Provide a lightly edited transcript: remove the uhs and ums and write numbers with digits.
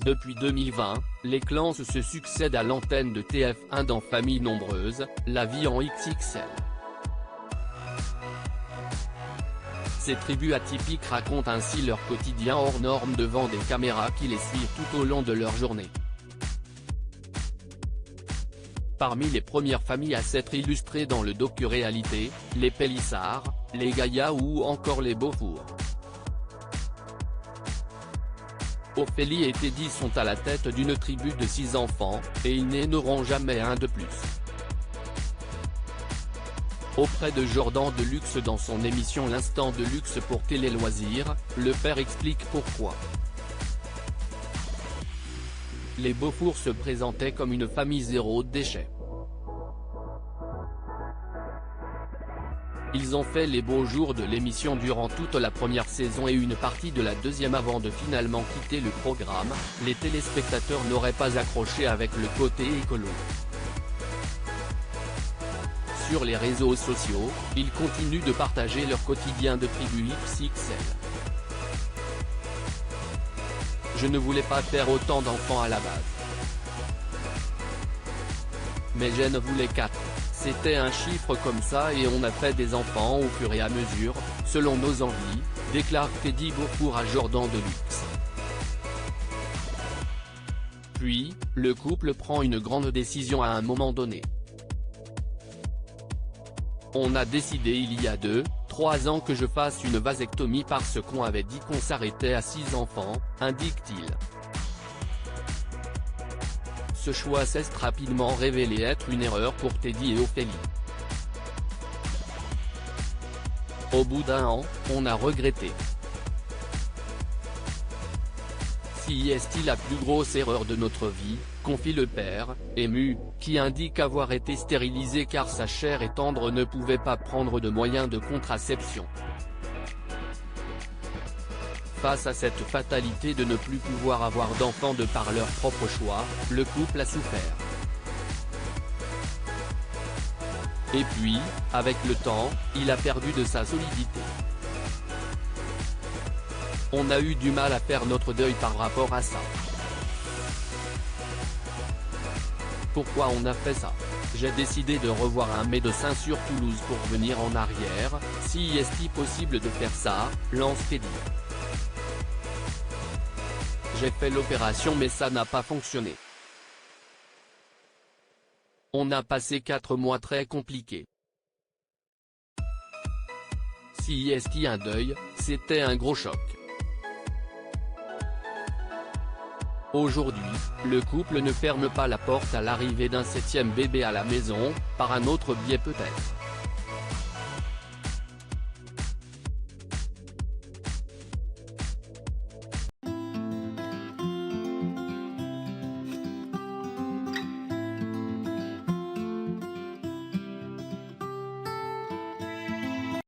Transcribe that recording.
Depuis 2020, les clans se succèdent à l'antenne de TF1 dans Famille nombreuse, la vie en XXL. Ces tribus atypiques racontent ainsi leur quotidien hors norme devant des caméras qui les suivent tout au long de leur journée. Parmi les premières familles à s'être illustrées dans le docu-réalité, les Pélissard, les Gaïa ou encore les Beaufour. Ophélie et Teddy sont à la tête d'une tribu de 6 enfants, et ils n'auront jamais un de plus. Auprès de Jordan Deluxe dans son émission L'Instant de Luxe pour Télé Loisirs, le père explique pourquoi. Les Beaufour se présentaient comme une famille zéro déchet. Ils ont fait les beaux jours de l'émission durant toute la première saison et une partie de la deuxième avant de finalement quitter le programme. Les téléspectateurs n'auraient pas accroché avec le côté écolo. Sur les réseaux sociaux, ils continuent de partager leur quotidien de tribu XXL. Je ne voulais pas faire autant d'enfants à la base. Mais j'en voulais 4. C'était un chiffre comme ça et on a fait des enfants au fur et à mesure, selon nos envies, déclare Teddy Beaufour à Jordan Deluxe. Puis, le couple prend une grande décision à un moment donné. On a décidé il y a 2-3 ans que je fasse une vasectomie parce qu'on avait dit qu'on s'arrêtait à 6 enfants, indique-t-il. Ce choix s'est rapidement révélé être une erreur pour Teddy et Ophélie. Au bout d'1 an, on a regretté. Si est-il la plus grosse erreur de notre vie, confie le père, ému, qui indique avoir été stérilisé car sa chair et tendre ne pouvait pas prendre de moyens de contraception. Face à cette fatalité de ne plus pouvoir avoir d'enfants de par leur propre choix, le couple a souffert. Et puis, avec le temps, il a perdu de sa solidité. On a eu du mal à faire notre deuil par rapport à ça. Pourquoi on a fait ça? J'ai décidé de revoir un médecin sur Toulouse pour venir en arrière, si est-il possible de faire ça, lance Teddy. J'ai fait l'opération mais ça n'a pas fonctionné. On a passé 4 mois très compliqués. Si est un deuil, c'était un gros choc. Aujourd'hui, le couple ne ferme pas la porte à l'arrivée d'un 7e bébé à la maison, par un autre biais peut-être.